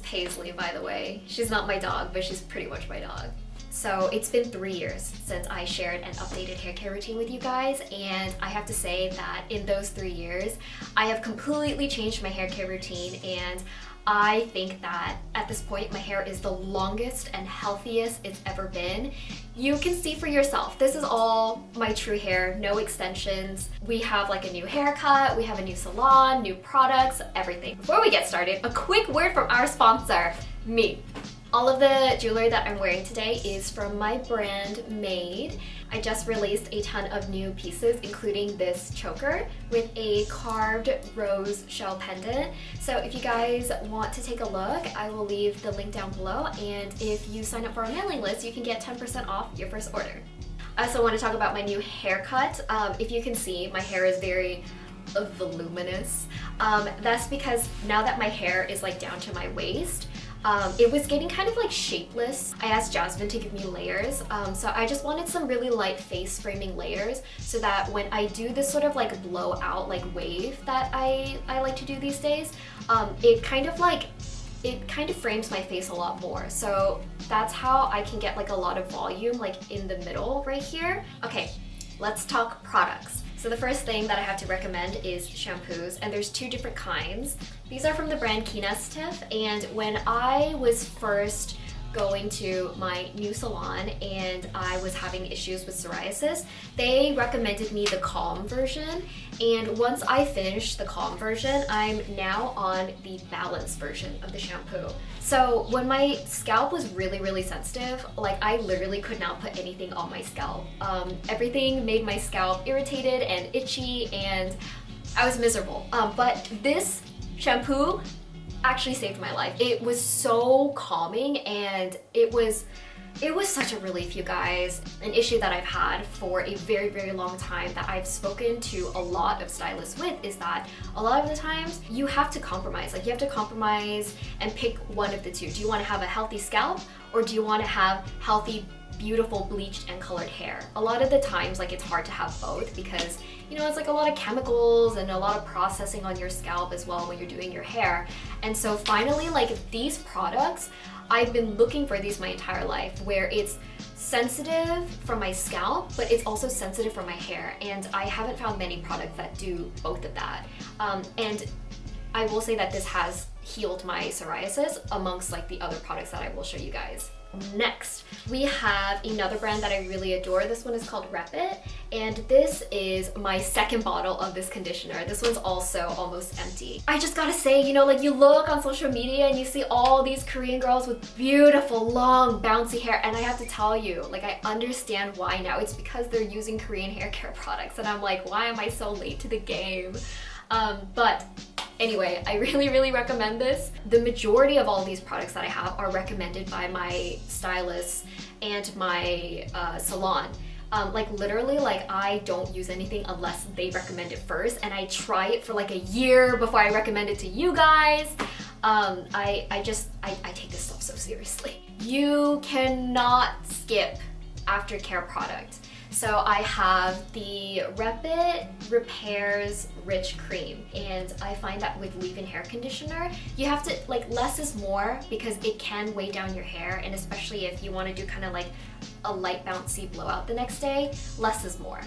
Paisley, by the way. She's not my dog, but she's pretty much my dog. So it's been 3 years since I shared an updated hair care routine with you guys, and I have to say that in those 3 years, I have completely changed my hair care routine, and I think that at this point my hair is the longest and healthiest it's ever been. You can see for yourself, this is all my true hair, no extensions. We have like a new haircut, we have a new salon, new products, everything. Before we get started, a quick word from our sponsor, me. All of the jewelry that I'm wearing today is from my brand Made. I just released a ton of new pieces, including this choker with a carved rose shell pendant. So if you guys want to take a look, I will leave the link down below, and if you sign up for our mailing list, you can get 10% off your first order. I also want to talk about my new haircut. If you can see, my hair is very voluminous. That's because now that my hair is like down to my waist, it was getting kind of like shapeless. I asked Jasmine to give me layers, so I just wanted some really light face framing layers so that when I do this sort of like blowout like wave that I like to do these days, it kind of frames my face a lot more. So that's how I can get like a lot of volume like in the middle right here. Okay, let's talk products. So the first thing that I have to recommend is shampoos, and there's 2 different kinds. These are from the brand Kinestiff, and when I was first going to my new salon and I was having issues with psoriasis, they recommended me the calm version, and once I finished the calm version, I'm now on the balanced version of the shampoo. So when my scalp was really sensitive, like I literally could not put anything on my scalp. Everything made my scalp irritated and itchy, and I was miserable. But this shampoo actually saved my life. It was so calming, and it was such a relief, you guys. An issue that I've had for a very long time that I've spoken to a lot of stylists with is that a lot of the times you have to compromise. Like you have to compromise and pick one of the two. Do you want to have a healthy scalp, or do you want to have healthy, beautiful bleached and colored hair? A lot of the times like it's hard to have both because, you know, it's like a lot of chemicals and a lot of processing on your scalp as well when you're doing your hair. And so finally, like these products, I've been looking for these my entire life, where it's sensitive for my scalp, but it's also sensitive for my hair. And I haven't found many products that do both of that. And I will say that this has healed my psoriasis amongst like the other products that I will show you guys. Next, we have another brand that I really adore. This one is called Rep It, and this is my second bottle of this conditioner. This one's also almost empty. I just gotta say, you know, like you look on social media and you see all these Korean girls with beautiful, long, bouncy hair, and I have to tell you, like I understand why now. It's because they're using Korean hair care products, and I'm like, why am I so late to the game? But anyway, I really recommend this. The majority of all these products that I have are recommended by my stylists and my salon. Like literally, like I don't use anything unless they recommend it first, and I try it for like a year before I recommend it to you guys. I take this stuff so seriously. You cannot skip aftercare product. So I have the Rep It Repairs Rich Cream, and I find that with leave-in hair conditioner, you have to, like, less is more because it can weigh down your hair, and especially if you want to do kind of like a light bouncy blowout the next day, less is more.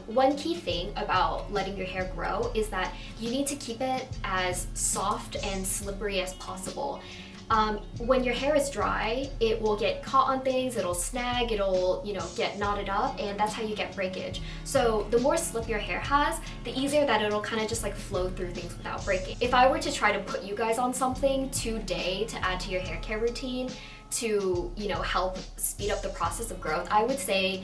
One key thing about letting your hair grow is that you need to keep it as soft and slippery as possible. When your hair is dry, it will get caught on things, it'll snag, it'll, you know, get knotted up, and that's how you get breakage. So the more slip your hair has, the easier that it'll kind of just like flow through things without breaking. If I were to try to put you guys on something today to add to your hair care routine to, you know, help speed up the process of growth, I would say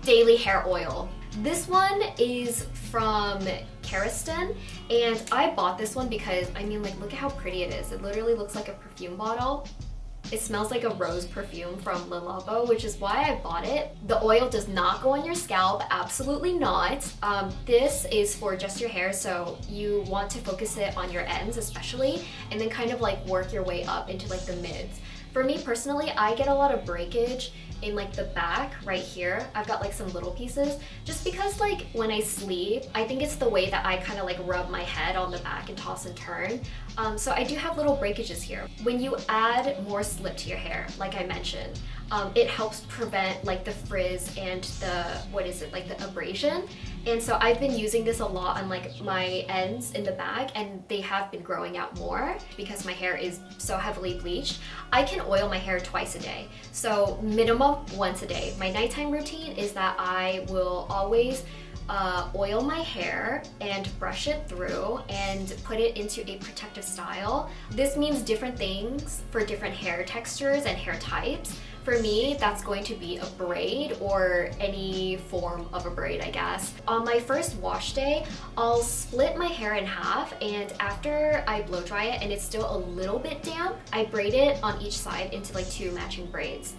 daily hair oil. This one is from Keristan, and I bought this one because, I mean, like, look at how pretty it is. It literally looks like a perfume bottle. It smells like a rose perfume from Le Labo, which is why I bought it. The oil does not go on your scalp, absolutely not. This is for just your hair, so you want to focus it on your ends especially, and then kind of like work your way up into like the mids. For me personally, I get a lot of breakage in like the back right here. I've got like some little pieces just because like when I sleep, I think it's the way that I kind of like rub my head on the back and toss and turn. So I do have little breakages here. When you add more slip to your hair, like I mentioned, it helps prevent like the frizz and the, like the abrasion. And so I've been using this a lot on like my ends in the back, and they have been growing out more because my hair is so heavily bleached. I can oil my hair twice a day, so minimum once a day. My nighttime routine is that I will always oil my hair and brush it through and put it into a protective style. This means different things for different hair textures and hair types. For me, that's going to be a braid or any form of a braid, I guess. On my first wash day, I'll split my hair in half, and after I blow dry it and it's still a little bit damp, I braid it on each side into like 2 matching braids.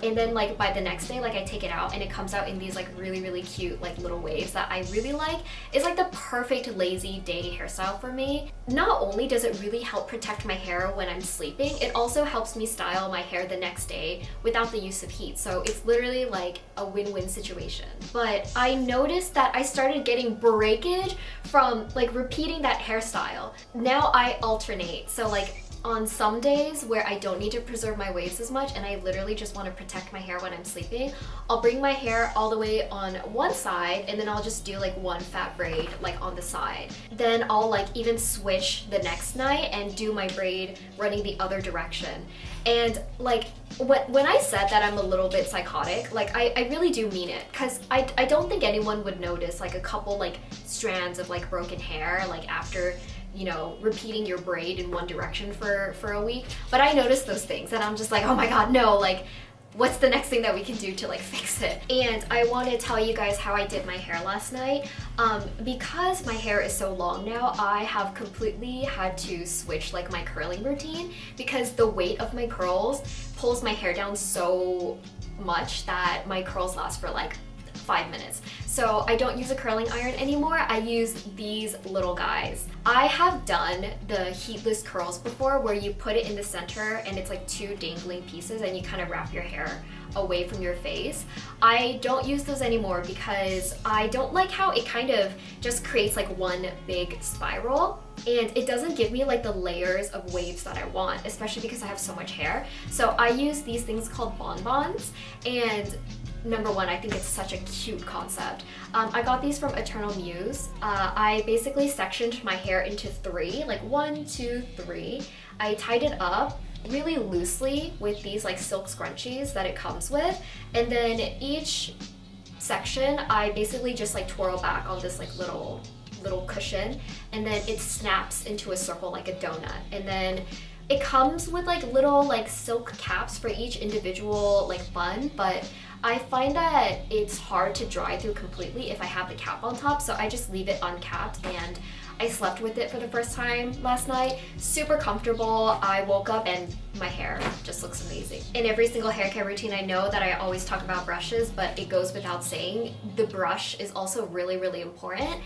And then like by the next day, like I take it out and it comes out in these like really cute like little waves that I really like. It's like the perfect lazy day hairstyle for me. Not only does it really help protect my hair when I'm sleeping, it also helps me style my hair the next day without the use of heat. So it's literally like a win-win situation. But I noticed that I started getting breakage from like repeating that hairstyle. Now I alternate. So like on some days where I don't need to preserve my waves as much and I literally just want to protect my hair when I'm sleeping, I'll bring my hair all the way on one side and then I'll just do like one fat braid like on the side. Then I'll like even switch the next night and do my braid running the other direction. And like when I said that I'm a little bit psychotic, like I really do mean it, because I don't think anyone would notice like a couple like strands of like broken hair like after, you know, repeating your braid in one direction for a week. But I noticed those things and I'm just like, oh my god, no, like what's the next thing that we can do to like fix it? And I want to tell you guys how I did my hair last night. Because my hair is so long now, I have completely had to switch like my curling routine, because the weight of my curls pulls my hair down so much that my curls last for like 5 minutes. So I don't use a curling iron anymore. I use these little guys. I have done the heatless curls before, where you put it in the center and it's like 2 dangling pieces and you kind of wrap your hair away from your face. I don't use those anymore because I don't like how it kind of just creates like one big spiral, and it doesn't give me like the layers of waves that I want, especially because I have so much hair. So I use these things called bonbons, and number one, I think it's such a cute concept. I got these from Eternal Muse. I basically sectioned my hair into 3, like 1, 2, 3. I tied it up really loosely with these like silk scrunchies that it comes with, and then each section I basically just like twirl back on this like little cushion, and then it snaps into a circle like a donut. And then it comes with like little like silk caps for each individual like bun, but I find that it's hard to dry through completely if I have the cap on top, so I just leave it uncapped, and I slept with it for the first time last night. Super comfortable. I woke up and my hair just looks amazing. In every single hair care routine, I know that I always talk about brushes, but it goes without saying, the brush is also really important.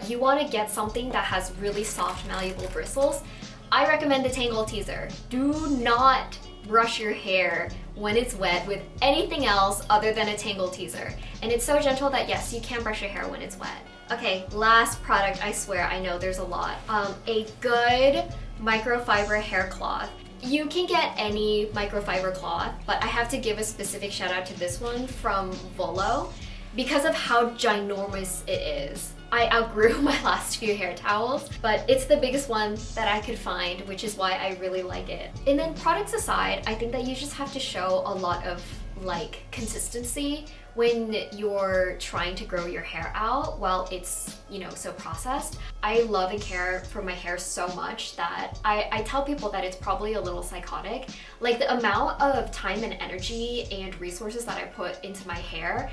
You want to get something that has really soft, malleable bristles. I recommend the Tangle Teaser. Do not brush your hair when it's wet with anything else other than a Tangle Teaser. And it's so gentle that yes, you can brush your hair when it's wet. Okay, last product, I swear, I know there's a lot. A good microfiber hair cloth. You can get any microfiber cloth, but I have to give a specific shout out to this one from Volo because of how ginormous it is. I outgrew my last few hair towels, but it's the biggest one that I could find, which is why I really like it. And then products aside, I think that you just have to show a lot of like consistency when you're trying to grow your hair out while it's, you know, so processed. I love and care for my hair so much that I tell people that it's probably a little psychotic. Like the amount of time and energy and resources that I put into my hair,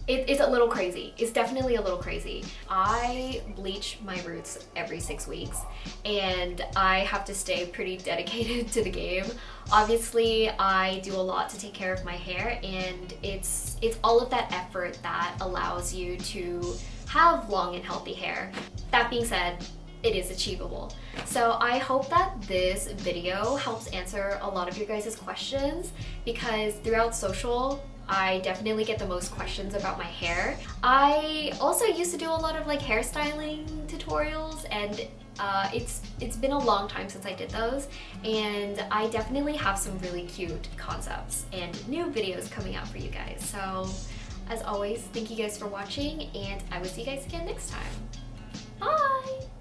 it's a little crazy. It's definitely a little crazy. I bleach my roots every 6 weeks, and I have to stay pretty dedicated to the game. Obviously, I do a lot to take care of my hair, and it's all of that effort that allows you to have long and healthy hair. That being said, it is achievable. So I hope that this video helps answer a lot of your guys' questions, because throughout social, I definitely get the most questions about my hair. I also used to do a lot of like hairstyling tutorials, and it's been a long time since I did those, and I definitely have some really cute concepts and new videos coming out for you guys. So as always, thank you guys for watching, and I will see you guys again next time. Bye!